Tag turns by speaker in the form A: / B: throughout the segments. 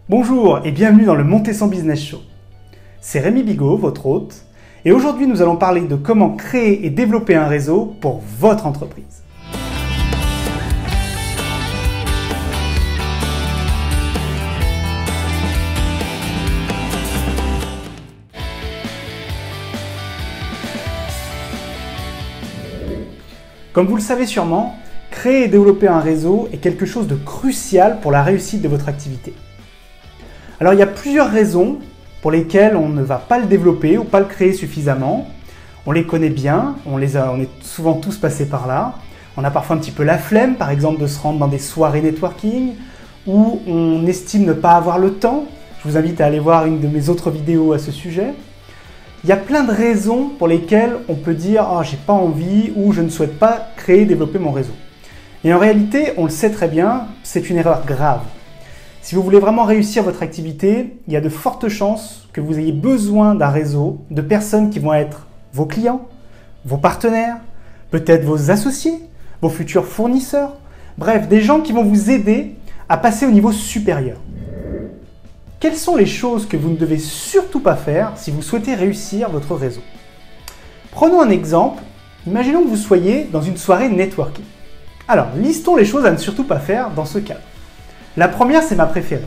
A: Bonjour et bienvenue dans le Montez son Business Show. C'est Rémi Bigot, votre hôte, et aujourd'hui nous allons parler de comment créer et développer un réseau pour votre entreprise. Comme vous le savez sûrement, créer et développer un réseau est quelque chose de crucial pour la réussite de votre activité. Alors il y a plusieurs raisons pour lesquelles on ne va pas le développer ou pas le créer suffisamment. On les connaît bien, on est souvent tous passés par là. On a parfois un petit peu la flemme, par exemple, de se rendre dans des soirées networking, ou on estime ne pas avoir le temps. Je vous invite à aller voir une de mes autres vidéos à ce sujet. Il y a plein de raisons pour lesquelles on peut dire « Ah, j'ai pas envie » ou « Je ne souhaite pas créer et développer mon réseau ». Et en réalité, on le sait très bien, c'est une erreur grave. Si vous voulez vraiment réussir votre activité, il y a de fortes chances que vous ayez besoin d'un réseau de personnes qui vont être vos clients, vos partenaires, peut-être vos associés, vos futurs fournisseurs, bref, des gens qui vont vous aider à passer au niveau supérieur. Quelles sont les choses que vous ne devez surtout pas faire si vous souhaitez réussir votre réseau? Prenons un exemple. Imaginons que vous soyez dans une soirée networking. Alors, listons les choses à ne surtout pas faire dans ce cas. La première, c'est ma préférée.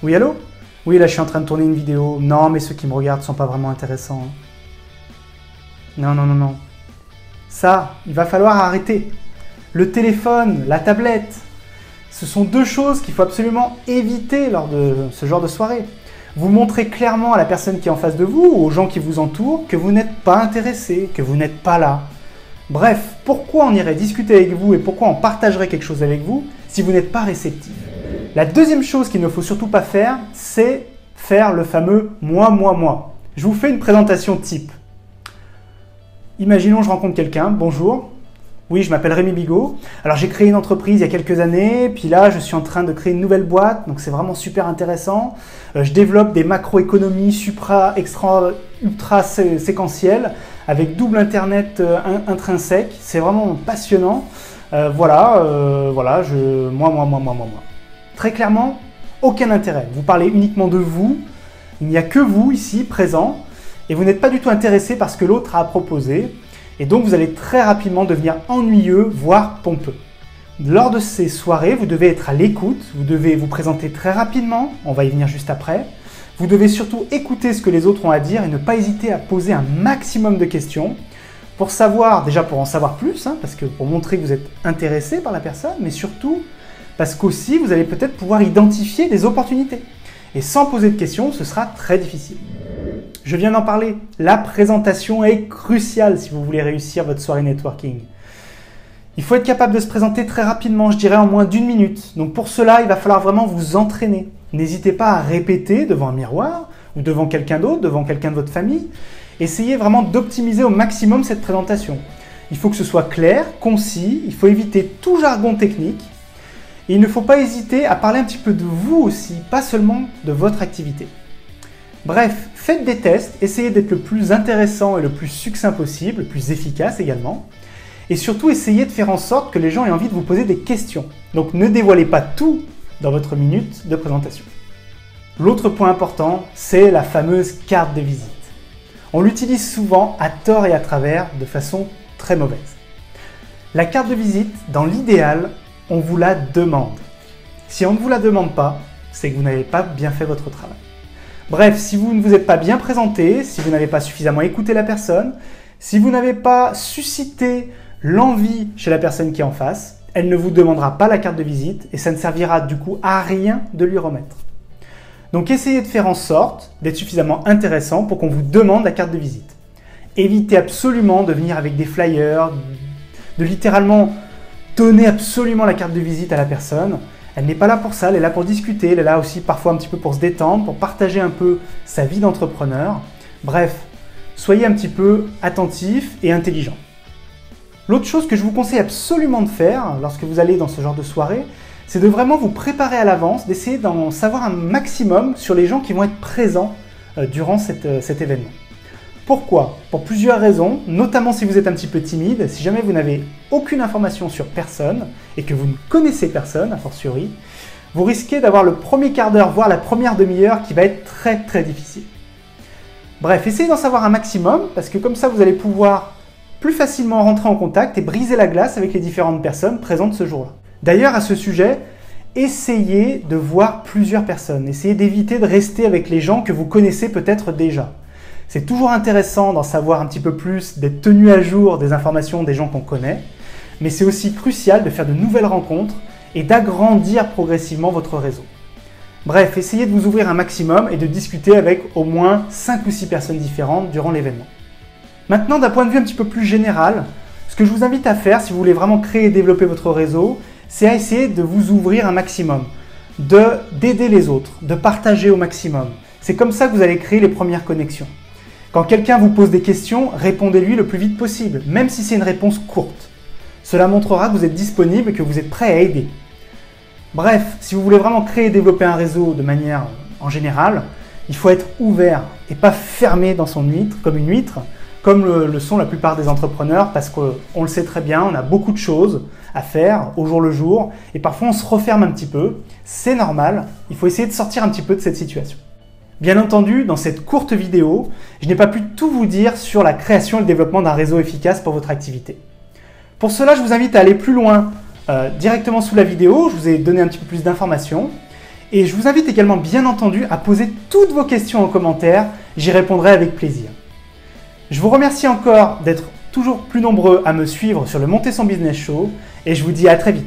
A: Oui, allô? Oui, là, je suis en train de tourner une vidéo. Non, mais ceux qui me regardent ne sont pas vraiment intéressants. Non. Ça, il va falloir arrêter. Le téléphone, la tablette, ce sont deux choses qu'il faut absolument éviter lors de ce genre de soirée. Vous montrez clairement à la personne qui est en face de vous ou aux gens qui vous entourent que vous n'êtes pas intéressé, que vous n'êtes pas là. Bref, pourquoi on irait discuter avec vous et pourquoi on partagerait quelque chose avec vous si vous n'êtes pas réceptif? La deuxième chose qu'il ne faut surtout pas faire, c'est faire le fameux « moi ». Je vous fais une présentation type. Imaginons, je rencontre quelqu'un. Bonjour. Oui, je m'appelle Rémi Bigot. Alors, j'ai créé une entreprise il y a quelques années, puis là, je suis en train de créer une nouvelle boîte, donc c'est vraiment super intéressant. Je développe des macroéconomies ultra séquentielles avec double internet intrinsèque. C'est vraiment passionnant. Moi. Très clairement, aucun intérêt. Vous parlez uniquement de vous. Il n'y a que vous ici, présent, et vous n'êtes pas du tout intéressé par ce que l'autre a à proposer. Et donc, vous allez très rapidement devenir ennuyeux, voire pompeux. Lors de ces soirées, vous devez être à l'écoute, vous devez vous présenter très rapidement, on va y venir juste après. Vous devez surtout écouter ce que les autres ont à dire et ne pas hésiter à poser un maximum de questions pour en savoir plus, parce que pour montrer que vous êtes intéressé par la personne, mais surtout parce qu'aussi, vous allez peut-être pouvoir identifier des opportunités. Et sans poser de questions, ce sera très difficile. Je viens d'en parler, la présentation est cruciale si vous voulez réussir votre soirée networking. Il faut être capable de se présenter très rapidement, je dirais en moins d'1 minute. Donc pour cela, il va falloir vraiment vous entraîner. N'hésitez pas à répéter devant un miroir ou devant quelqu'un d'autre, devant quelqu'un de votre famille. Essayez vraiment d'optimiser au maximum cette présentation. Il faut que ce soit clair, concis, il faut éviter tout jargon technique. Et il ne faut pas hésiter à parler un petit peu de vous aussi, pas seulement de votre activité. Bref, faites des tests, essayez d'être le plus intéressant et le plus succinct possible, le plus efficace également. Et surtout, essayez de faire en sorte que les gens aient envie de vous poser des questions. Donc ne dévoilez pas tout dans votre minute de présentation. L'autre point important, c'est la fameuse carte de visite. On l'utilise souvent à tort et à travers de façon très mauvaise. La carte de visite, dans l'idéal, on vous la demande. Si on ne vous la demande pas, c'est que vous n'avez pas bien fait votre travail. Bref, si vous ne vous êtes pas bien présenté, si vous n'avez pas suffisamment écouté la personne, si vous n'avez pas suscité l'envie chez la personne qui est en face, elle ne vous demandera pas la carte de visite et ça ne servira du coup à rien de lui remettre. Donc essayez de faire en sorte d'être suffisamment intéressant pour qu'on vous demande la carte de visite. Évitez absolument de venir avec des flyers, de littéralement donner absolument la carte de visite à la personne. Elle n'est pas là pour ça, elle est là pour discuter, elle est là aussi parfois un petit peu pour se détendre, pour partager un peu sa vie d'entrepreneur. Bref, soyez un petit peu attentif et intelligent. L'autre chose que je vous conseille absolument de faire lorsque vous allez dans ce genre de soirée, c'est de vraiment vous préparer à l'avance, d'essayer d'en savoir un maximum sur les gens qui vont être présents durant cet événement. Pourquoi? Pour plusieurs raisons, notamment si vous êtes un petit peu timide, si jamais vous n'avez aucune information sur personne et que vous ne connaissez personne, a fortiori, vous risquez d'avoir le premier quart d'heure, voire la première demi-heure qui va être très difficile. Bref, essayez d'en savoir un maximum, parce que comme ça vous allez pouvoir plus facilement rentrer en contact et briser la glace avec les différentes personnes présentes ce jour-là. D'ailleurs, à ce sujet, essayez de voir plusieurs personnes, essayez d'éviter de rester avec les gens que vous connaissez peut-être déjà. C'est toujours intéressant d'en savoir un petit peu plus, d'être tenu à jour des informations des gens qu'on connaît, mais c'est aussi crucial de faire de nouvelles rencontres et d'agrandir progressivement votre réseau. Bref, essayez de vous ouvrir un maximum et de discuter avec au moins 5 ou 6 personnes différentes durant l'événement. Maintenant, d'un point de vue un petit peu plus général, ce que je vous invite à faire si vous voulez vraiment créer et développer votre réseau, c'est à essayer de vous ouvrir un maximum, d'aider les autres, de partager au maximum. C'est comme ça que vous allez créer les premières connexions. Quand quelqu'un vous pose des questions, répondez-lui le plus vite possible, même si c'est une réponse courte. Cela montrera que vous êtes disponible et que vous êtes prêt à aider. Bref, si vous voulez vraiment créer et développer un réseau de manière en général, il faut être ouvert et pas fermé dans son huître, comme le sont la plupart des entrepreneurs, parce qu'on le sait très bien, on a beaucoup de choses à faire au jour le jour, et parfois on se referme un petit peu. C'est normal, il faut essayer de sortir un petit peu de cette situation. Bien entendu, dans cette courte vidéo, je n'ai pas pu tout vous dire sur la création et le développement d'un réseau efficace pour votre activité. Pour cela, je vous invite à aller plus loin directement sous la vidéo, je vous ai donné un petit peu plus d'informations, et je vous invite également bien entendu à poser toutes vos questions en commentaire, j'y répondrai avec plaisir. Je vous remercie encore d'être toujours plus nombreux à me suivre sur le Monter son Business Show et je vous dis à très vite.